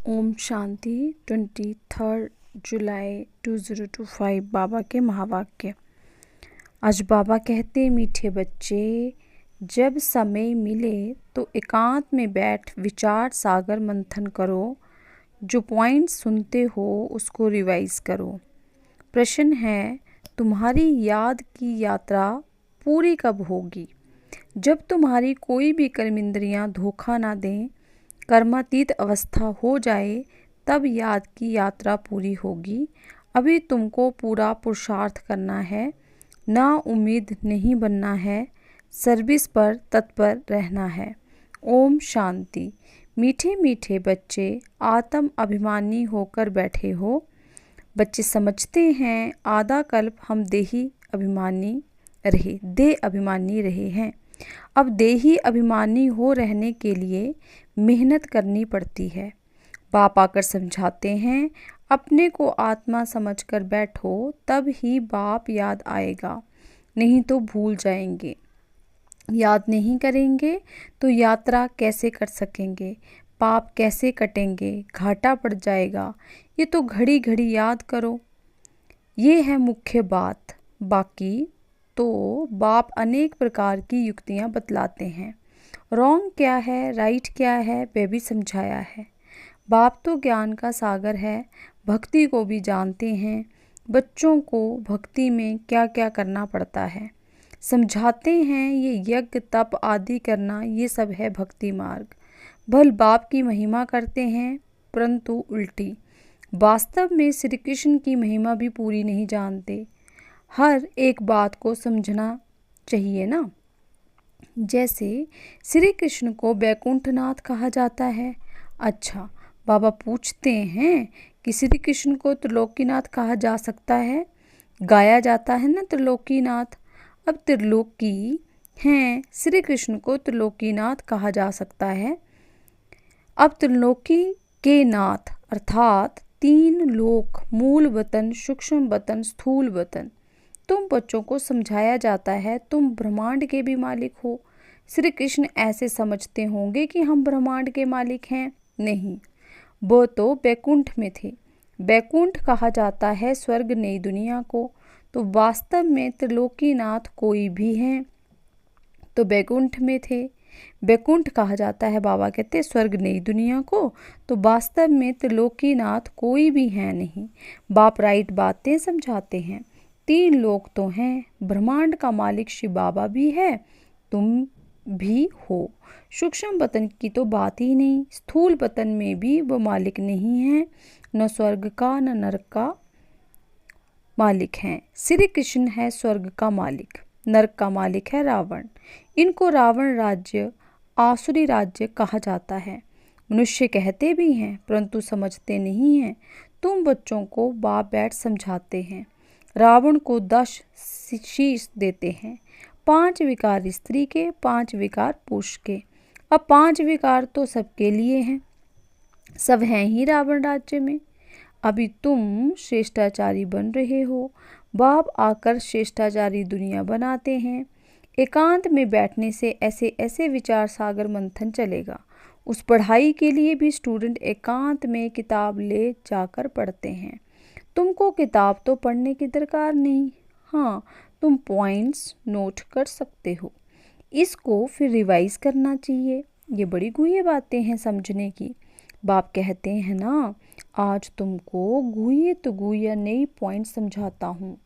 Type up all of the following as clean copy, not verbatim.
ओम शांति 23 जुलाई 2025 बाबा के महावाक्य। आज बाबा कहते, मीठे बच्चे, जब समय मिले तो एकांत में बैठ विचार सागर मंथन करो। जो पॉइंट सुनते हो उसको रिवाइज करो। प्रश्न है, तुम्हारी याद की यात्रा पूरी कब होगी? जब तुम्हारी कोई भी कर्मेंद्रियां धोखा ना दें, कर्मातीत अवस्था हो जाए, तब याद की यात्रा पूरी होगी। अभी तुमको पूरा पुरुषार्थ करना है, ना उम्मीद नहीं बनना है, सर्विस पर तत्पर रहना है। ओम शांति। मीठे मीठे बच्चे आत्म अभिमानी होकर बैठे हो। बच्चे समझते हैं आधा कल्प हम देह अभिमानी रहे हैं। अब देही अभिमानी हो रहने के लिए मेहनत करनी पड़ती है। बाप आकर समझाते हैं, अपने को आत्मा समझकर बैठो, तब ही बाप याद आएगा, नहीं तो भूल जाएंगे। याद नहीं करेंगे तो यात्रा कैसे कर सकेंगे? पाप कैसे कटेंगे? घाटा पड़ जाएगा। ये तो घड़ी घड़ी याद करो। ये है मुख्य बात। बाकी तो बाप अनेक प्रकार की युक्तियाँ बतलाते हैं। रॉन्ग क्या है, राइट क्या है, वह भी समझाया है। बाप तो ज्ञान का सागर है, भक्ति को भी जानते हैं। बच्चों को भक्ति में क्या क्या करना पड़ता है समझाते हैं। ये यज्ञ तप आदि करना, ये सब है भक्ति मार्ग। भल बाप की महिमा करते हैं, परंतु उल्टी। वास्तव में श्री कृष्ण की महिमा भी पूरी नहीं जानते। हर एक बात को समझना चाहिए ना। जैसे श्री कृष्ण को वैकुंठनाथ कहा जाता है। अच्छा, बाबा पूछते हैं कि श्री कृष्ण को त्रिलोकीनाथ कहा जा सकता है? गाया जाता है ना त्रिलोकीनाथ। अब त्रिलोकी हैं, श्री कृष्ण को त्रिलोकीनाथ कहा जा सकता है। अब त्रिलोकी के नाथ अर्थात 3 लोक, मूल वतन, सूक्ष्म वतन, स्थूल वतन। तुम बच्चों को समझाया जाता है तुम ब्रह्मांड के भी मालिक हो। श्री कृष्ण ऐसे समझते होंगे कि हम ब्रह्मांड के मालिक हैं। नहीं, वो तो बैकुंठ में थे। बैकुंठ कहा जाता है स्वर्ग नई दुनिया को। तो वास्तव में त्रिलोकीनाथ कोई भी हैं तो बैकुंठ में थे। बैकुंठ कहा जाता है, बाबा कहते स्वर्ग नई दुनिया को, तो वास्तव में त्रिलोकीनाथ कोई भी है नहीं। बाप राइट बातें समझाते हैं। 3 लोक तो हैं, ब्रह्मांड का मालिक शिव बाबा भी है, तुम भी हो। सूक्ष्म वतन की तो बात ही नहीं, स्थूल वतन में भी वो मालिक नहीं है, न स्वर्ग का न नरक का मालिक है। श्री कृष्ण है स्वर्ग का मालिक, नरक का मालिक है रावण। इनको रावण राज्य, आसुरी राज्य कहा जाता है। मनुष्य कहते भी हैं परंतु समझते नहीं हैं। तुम बच्चों को बाप बैठ समझाते हैं। रावण को 10 शीश देते हैं, 5 विकार स्त्री के, 5 विकार पुरुष के। अब 5 विकार तो सबके लिए हैं, सब हैं ही रावण राज्य में। अभी तुम श्रेष्ठाचारी बन रहे हो। बाप आकर श्रेष्ठाचारी दुनिया बनाते हैं। एकांत में बैठने से ऐसे ऐसे विचार सागर मंथन चलेगा। उस पढ़ाई के लिए भी स्टूडेंट एकांत में किताब ले जाकर पढ़ते हैं। तुमको किताब तो पढ़ने की दरकार नहीं। हाँ, तुम पॉइंट्स नोट कर सकते हो, इसको फिर रिवाइज करना चाहिए। ये बड़ी गुह्य बातें हैं समझने की। बाप कहते हैं ना, आज तुमको गुह्य तो गुह्य नई पॉइंट समझाता हूँ।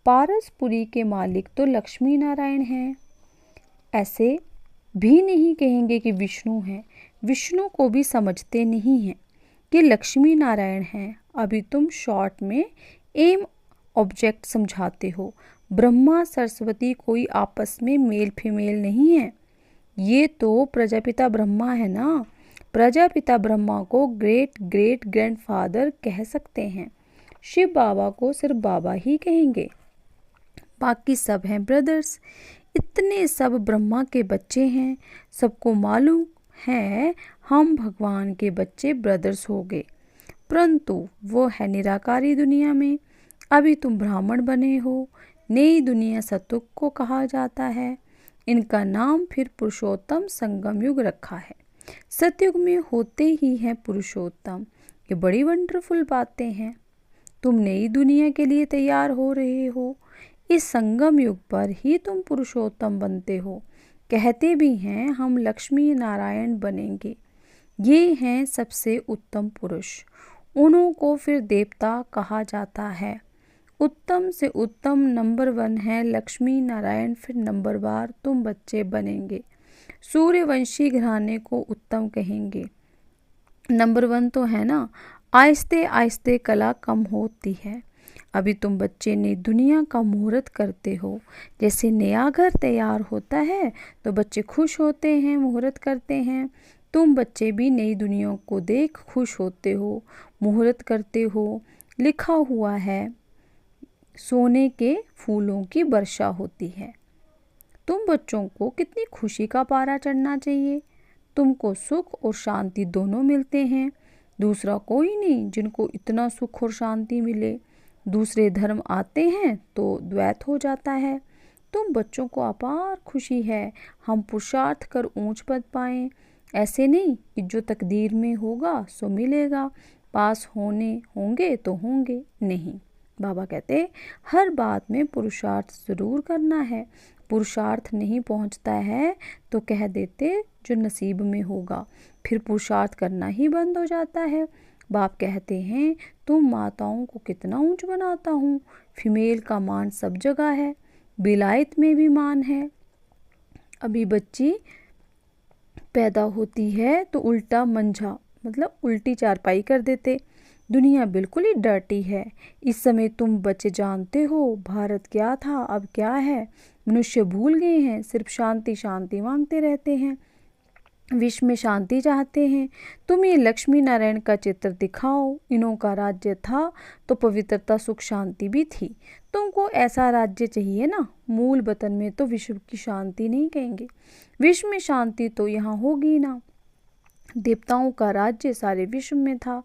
पारसपुरी के मालिक तो लक्ष्मी नारायण हैं। ऐसे भी नहीं कहेंगे कि विष्णु हैं। विष्णु को भी समझते नहीं हैं कि लक्ष्मी नारायण हैं। अभी तुम शॉर्ट में एम ऑब्जेक्ट समझाते हो। ब्रह्मा सरस्वती कोई आपस में मेल फीमेल नहीं है। ये तो प्रजापिता ब्रह्मा है ना। प्रजापिता ब्रह्मा को ग्रेट ग्रेट ग्रैंडफादर कह सकते हैं। शिव बाबा को सिर्फ बाबा ही कहेंगे, बाकी सब हैं ब्रदर्स। इतने सब ब्रह्मा के बच्चे हैं, सबको मालूम है हम भगवान के बच्चे ब्रदर्स हो गए, परंतु वो है निराकारी दुनिया में। अभी तुम ब्राह्मण बने हो। नई दुनिया सतुग को कहा जाता है। इनका नाम फिर पुरुषोत्तम संगम युग रखा है। सतयुग में होते ही हैं पुरुषोत्तम। ये बड़ी वंडरफुल बातें हैं। तुम नई दुनिया के लिए तैयार हो रहे हो। इस संगम युग पर ही तुम पुरुषोत्तम बनते हो। कहते भी हैं हम लक्ष्मी नारायण बनेंगे। ये हैं सबसे उत्तम पुरुष। उन्हों को फिर देवता कहा जाता है। उत्तम से उत्तम नंबर 1 है लक्ष्मी नारायण, फिर नंबर बार तुम बच्चे बनेंगे। सूर्यवंशी घराने को उत्तम कहेंगे। नंबर 1 तो है ना। आहिस्ते आहिस्ते कला कम होती है। अभी तुम बच्चे नई दुनिया का मुहूर्त करते हो। जैसे नया घर तैयार होता है तो बच्चे खुश होते हैं, मुहूर्त करते हैं। तुम बच्चे भी नई दुनिया को देख खुश होते हो, मुहूर्त करते हो। लिखा हुआ है सोने के फूलों की वर्षा होती है। तुम बच्चों को कितनी खुशी का पारा चढ़ना चाहिए। तुमको सुख और शांति दोनों मिलते हैं। दूसरा कोई नहीं जिनको इतना सुख और शांति मिले। दूसरे धर्म आते हैं तो द्वैत हो जाता है। तुम बच्चों को अपार खुशी है हम पुरुषार्थ कर ऊंच पद पाएं। ऐसे नहीं कि जो तकदीर में होगा सो मिलेगा, पास होने होंगे तो होंगे नहीं। बाबा कहते हर बात में पुरुषार्थ जरूर करना है। पुरुषार्थ नहीं पहुंचता है तो कह देते जो नसीब में होगा, फिर पुरुषार्थ करना ही बंद हो जाता है। बाप कहते हैं तुम माताओं को कितना ऊंच बनाता हूँ। फीमेल का मान सब जगह है, विलायत में भी मान है। अभी बच्ची पैदा होती है तो उल्टा मंझा मतलब उल्टी चारपाई कर देते। दुनिया बिल्कुल ही डर्टी है। इस समय तुम बच्चे जानते हो भारत क्या था अब क्या है। मनुष्य भूल गए हैं, सिर्फ शांति शांति मांगते रहते हैं, विश्व में शांति चाहते हैं। तुम ये लक्ष्मी नारायण का चित्र दिखाओ। इन्हों का राज्य था तो पवित्रता सुख शांति भी थी। तुमको ऐसा राज्य चाहिए ना। मूल वतन में तो विश्व की शांति नहीं कहेंगे, विश्व में शांति तो यहाँ होगी ना। देवताओं का राज्य सारे विश्व में था।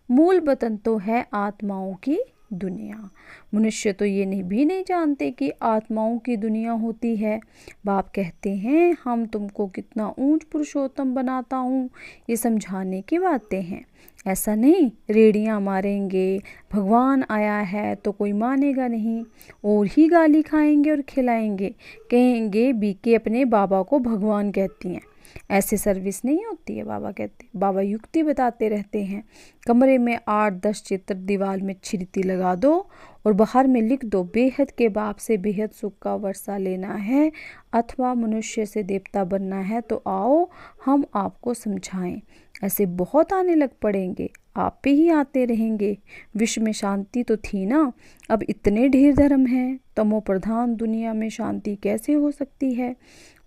मूल वतन तो है आत्माओं की दुनिया। मनुष्य तो ये नहीं जानते कि आत्माओं की दुनिया होती है। बाप कहते हैं हम तुमको कितना ऊंच पुरुषोत्तम बनाता हूँ, ये समझाने की बातें हैं। ऐसा नहीं रेडियां मारेंगे भगवान आया है तो कोई मानेगा नहीं, और ही गाली खाएंगे और खिलाएंगे, कहेंगे बीके अपने बाबा को भगवान कहती हैं। ऐसे सर्विस नहीं होती है। बाबा कहते, बाबा युक्ति बताते रहते हैं। कमरे में 8-10 चित्र दीवार में छिड़ती लगा दो और बाहर में लिख दो बेहद के बाप से बेहद सुख का वर्षा लेना है अथवा मनुष्य से देवता बनना है तो आओ हम आपको समझाएं। ऐसे बहुत आने लग पड़ेंगे, आप पे ही आते रहेंगे। विश्व में शांति तो थी ना, अब इतने ढेर धर्म हैं। तमो प्रधान दुनिया में शांति कैसे हो सकती है।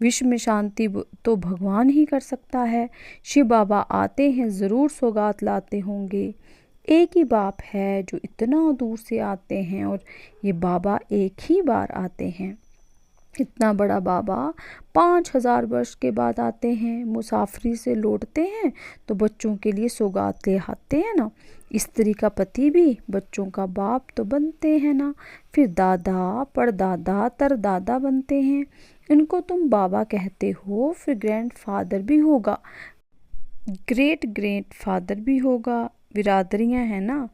विश्व में शांति तो भगवान ही कर सकता है। शिव बाबा आते हैं ज़रूर सौगात लाते होंगे। एक ही बाप है जो इतना दूर से आते हैं और ये बाबा एक ही बार आते हैं। इतना बड़ा बाबा 5000 वर्ष के बाद आते हैं। मुसाफरी से लौटते हैं तो बच्चों के लिए सौगात ले आते हैं ना। स्त्री का पति भी बच्चों का बाप तो बनते हैं ना। फिर दादा परदादा तरदादा बनते हैं। इनको तुम बाबा कहते हो, फिर ग्रैंडफादर भी होगा, ग्रेट ग्रेट फादर भी होगा। बिरादरियां हैं ना।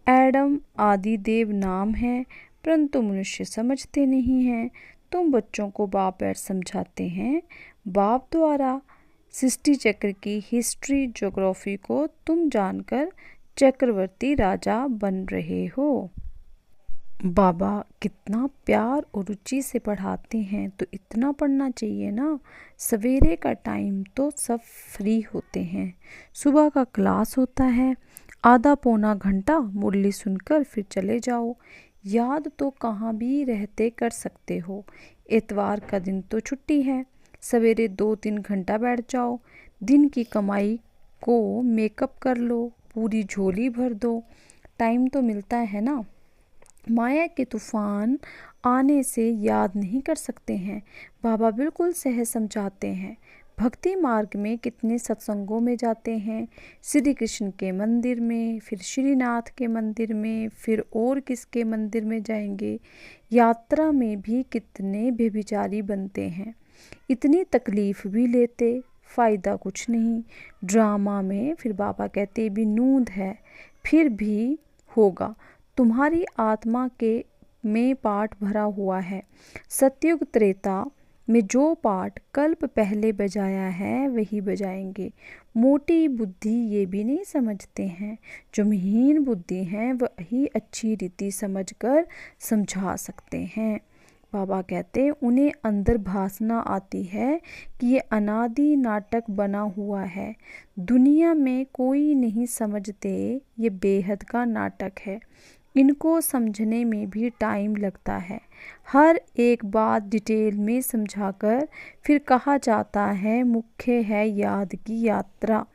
एडम आदि देव नाम है, परंतु मनुष्य समझते नहीं हैं। तुम बच्चों को बाप ऐड समझाते हैं। बाप द्वारा सृष्टि चक्र की हिस्ट्री ज्योग्राफी को तुम जानकर चक्रवर्ती राजा बन रहे हो। बाबा कितना प्यार और रुचि से पढ़ाते हैं तो इतना पढ़ना चाहिए ना। सवेरे का टाइम तो सब फ्री होते हैं। सुबह का क्लास होता है, आधा पौना घंटा मुरली सुनकर फिर चले जाओ। याद तो कहाँ भी रहते कर सकते हो। इतवार का दिन तो छुट्टी है, सवेरे 2-3 घंटा बैठ जाओ। दिन की कमाई को मेकअप कर लो, पूरी झोली भर दो। टाइम तो मिलता है ना। माया के तूफान आने से याद नहीं कर सकते हैं। बाबा बिल्कुल सहज समझाते हैं। भक्ति मार्ग में कितने सत्संगों में जाते हैं। श्री कृष्ण के मंदिर में, फिर श्रीनाथ के मंदिर में, फिर और किसके मंदिर में जाएंगे। यात्रा में भी कितने व्यभिचारी बनते हैं, इतनी तकलीफ भी लेते, फ़ायदा कुछ नहीं। ड्रामा में फिर बाबा कहते भी नूंद है, फिर भी होगा। तुम्हारी आत्मा के में पाठ भरा हुआ है। सतयुग त्रेता में जो पाठ कल्प पहले बजाया है वही बजाएंगे। मोटी बुद्धि ये भी नहीं समझते हैं। जो महीन बुद्धि हैं वही अच्छी रीति समझकर समझा सकते हैं। बाबा कहते उन्हें अंदर भासना आती है कि ये अनादि नाटक बना हुआ है। दुनिया में कोई नहीं समझते ये बेहद का नाटक है। इनको समझने में भी टाइम लगता है। हर एक बात डिटेल में समझाकर फिर कहा जाता है मुख्य है याद की यात्रा।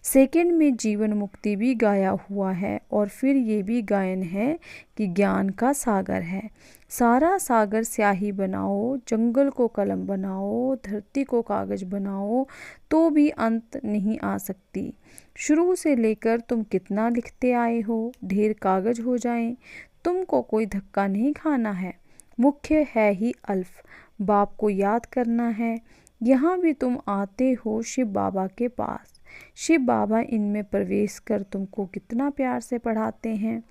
सेकंड में जीवन मुक्ति भी गाया हुआ है और फिर ये भी गायन है कि ज्ञान का सागर है। सारा सागर स्याही बनाओ, जंगल को कलम बनाओ, धरती को कागज बनाओ तो भी अंत नहीं आ सकती। शुरू से लेकर तुम कितना लिखते आए हो, ढेर कागज हो जाएं, तुमको कोई धक्का नहीं खाना है। मुख्य है ही अल्फ, बाप को याद करना है। यहाँ भी तुम आते हो शिव बाबा के पास। शिव बाबा इनमें प्रवेश कर तुमको कितना प्यार से पढ़ाते हैं।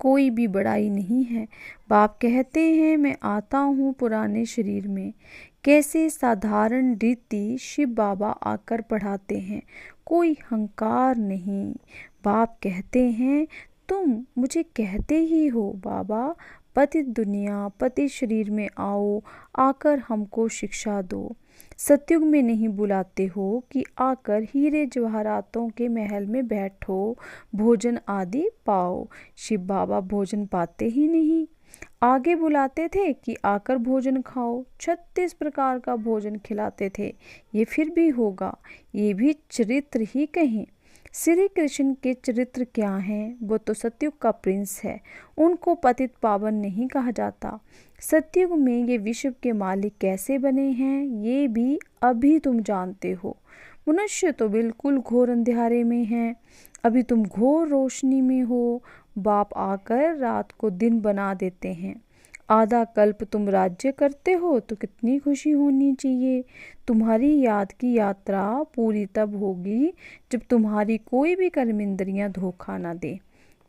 कोई भी बड़ाई नहीं है। बाप कहते हैं मैं आता हूँ पुराने शरीर में। कैसे साधारण रीति शिव बाबा आकर पढ़ाते हैं, कोई हंकार नहीं। बाप कहते हैं तुम मुझे कहते ही हो बाबा, पतित दुनिया पतित शरीर में आओ, आकर हमको शिक्षा दो। सतयुग में नहीं बुलाते हो कि आकर हीरे जवाहरातों के महल में बैठो, भोजन आदि पाओ। शिव बाबा भोजन पाते ही नहीं। आगे बुलाते थे कि आकर भोजन खाओ, 36 प्रकार का भोजन खिलाते थे। ये फिर भी होगा, ये भी चरित्र ही कहें। श्री कृष्ण के चरित्र क्या हैं? वो तो सतयुग का प्रिंस है, उनको पतित पावन नहीं कहा जाता। सतयुग में ये विश्व के मालिक कैसे बने हैं ये भी अभी तुम जानते हो। मनुष्य तो बिल्कुल घोर अंधेरे में हैं, अभी तुम घोर रोशनी में हो। बाप आकर रात को दिन बना देते हैं। आधा कल्प तुम राज्य करते हो तो कितनी खुशी होनी चाहिए। तुम्हारी याद की यात्रा पूरी तब होगी जब तुम्हारी कोई भी कर्मेंद्रियां धोखा ना दे।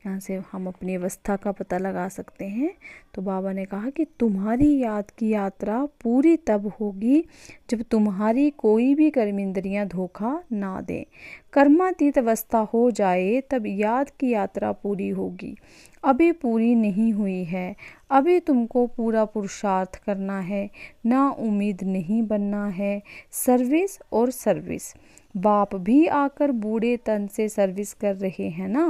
यहाँ से हम अपनी अवस्था का पता लगा सकते हैं। तो बाबा ने कहा कि तुम्हारी याद की यात्रा पूरी तब होगी जब तुम्हारी कोई भी कर्मेंद्रियां धोखा ना दे। कर्मातीत अवस्था हो जाए तब याद की यात्रा पूरी होगी। अभी पूरी नहीं हुई है। अभी तुमको पूरा पुरुषार्थ करना है, ना उम्मीद नहीं बनना है। सर्विस और सर्विस। बाप भी आकर बूढ़े तन से सर्विस कर रहे हैं ना।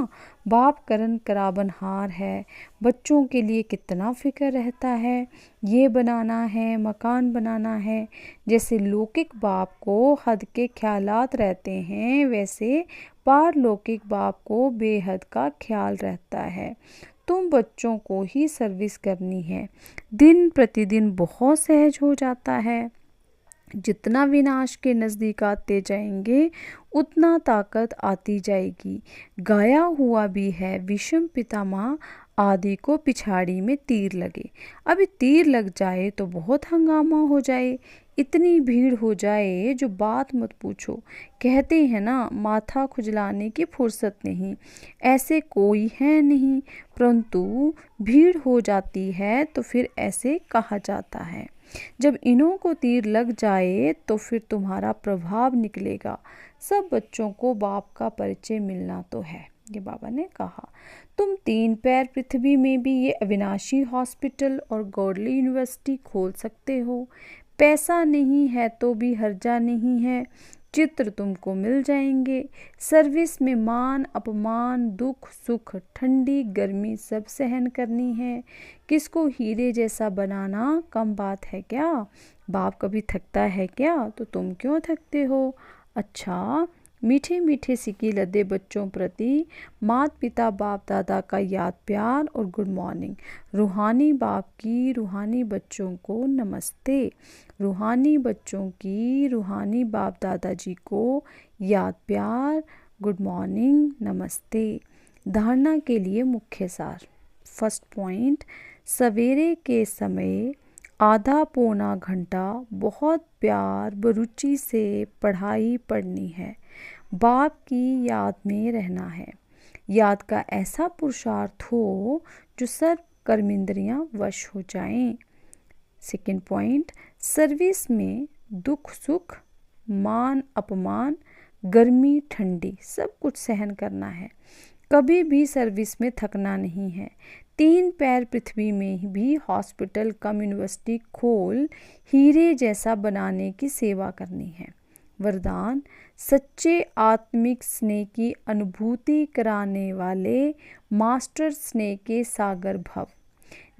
बाप करन कराबनहार है। बच्चों के लिए कितना फिक्र रहता है, ये बनाना है, मकान बनाना है। जैसे लौकिक बाप को हद के ख्यालात रहते हैं, वैसे पारलौकिक बाप को बेहद का ख्याल रहता है। तुम बच्चों को ही सर्विस करनी है। दिन प्रतिदिन बहुत सहज हो जाता है। जितना विनाश के नज़दीक आते जाएंगे उतना ताकत आती जाएगी। गाया हुआ भी है विषम पितामह आदि को पिछाड़ी में तीर लगे। अभी तीर लग जाए तो बहुत हंगामा हो जाए, इतनी भीड़ हो जाए जो बात मत पूछो। कहते हैं ना माथा खुजलाने की फुर्सत नहीं, ऐसे कोई है नहीं, परंतु भीड़ हो जाती है तो फिर ऐसे कहा जाता है। जब इन्हों को तीर लग जाए तो फिर तुम्हारा प्रभाव निकलेगा। सब बच्चों को बाप का परिचय मिलना तो है, ये बाबा ने कहा। तुम 3 पैर पृथ्वी में भी ये अविनाशी हॉस्पिटल और गॉडली यूनिवर्सिटी खोल सकते हो। पैसा नहीं है तो भी हर्जा नहीं है, चित्र तुमको मिल जाएंगे। सर्विस में मान अपमान दुख सुख ठंडी गर्मी सब सहन करनी है। किसको हीरे जैसा बनाना कम बात है क्या? बाप कभी थकता है क्या? तो तुम क्यों थकते हो? अच्छा, मीठे मीठे सिक्की लदे बच्चों प्रति माता पिता बाप दादा का याद प्यार और गुड मॉर्निंग। रूहानी बाप की रूहानी बच्चों को नमस्ते। रूहानी बच्चों की रूहानी बाप दादाजी को याद प्यार गुड मॉर्निंग नमस्ते। धारणा के लिए मुख्य सार। फर्स्ट पॉइंट, सवेरे के समय आधा पौना घंटा बहुत प्यार व रुचि से पढ़ाई पढ़नी है। बाप की याद में रहना है। याद का ऐसा पुरुषार्थ हो जो सर्व कर्मेंद्रियां वश हो जाएं। सेकेंड पॉइंट, सर्विस में दुख सुख, मान अपमान, गर्मी ठंडी सब कुछ सहन करना है। कभी भी सर्विस में थकना नहीं है। 3 पैर पृथ्वी में भी हॉस्पिटल कम यूनिवर्सिटी खोल हीरे जैसा बनाने की सेवा करनी है। वरदान, सच्चे आत्मिक स्नेह की अनुभूति कराने वाले मास्टर स्नेह के सागर भव।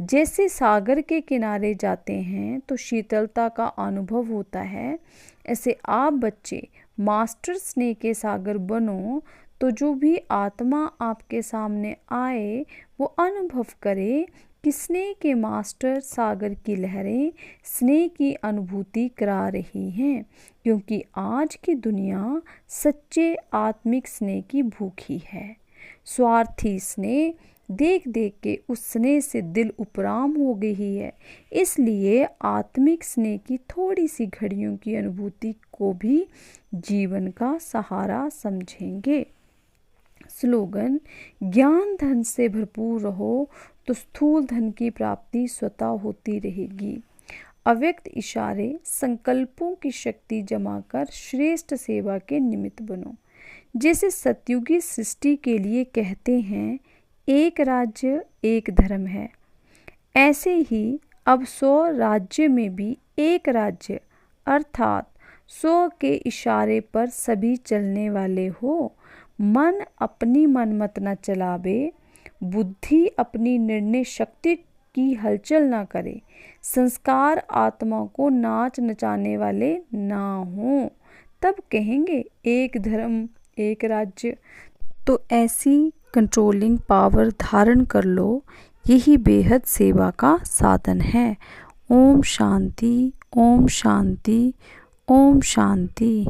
जैसे सागर के किनारे जाते हैं तो शीतलता का अनुभव होता है, ऐसे आप बच्चे मास्टर स्नेह के सागर बनो तो जो भी आत्मा आपके सामने आए वो अनुभव करे कि स्नेह के मास्टर सागर की लहरें स्नेह की अनुभूति करा रही हैं, क्योंकि आज की दुनिया सच्चे आत्मिक स्नेह की भूखी है। स्वार्थी स्नेह देख देख के उस स्नेह से दिल उपराम हो गई है। इसलिए आत्मिक स्नेह की थोड़ी सी घड़ियों की अनुभूति को भी जीवन का सहारा समझेंगे। स्लोगन, ज्ञान धन से भरपूर रहो तो स्थूल धन की प्राप्ति स्वतः होती रहेगी। अव्यक्त इशारे संकल्पों की शक्ति जमा कर श्रेष्ठ सेवा के निमित्त बनो। जैसे सतयुगी सृष्टि के लिए कहते हैं एक राज्य एक धर्म है, ऐसे ही अब 100 राज्य में भी एक राज्य अर्थात 100 के इशारे पर सभी चलने वाले हो। मन अपनी मनमत न चलावे, बुद्धि अपनी निर्णय शक्ति की हलचल न करे, संस्कार आत्मा को नाच नचाने वाले ना हों, तब कहेंगे एक धर्म एक राज्य। तो ऐसी कंट्रोलिंग पावर धारण कर लो, यही बेहद सेवा का साधन है। ओम शांति, ओम शांति, ओम शांति।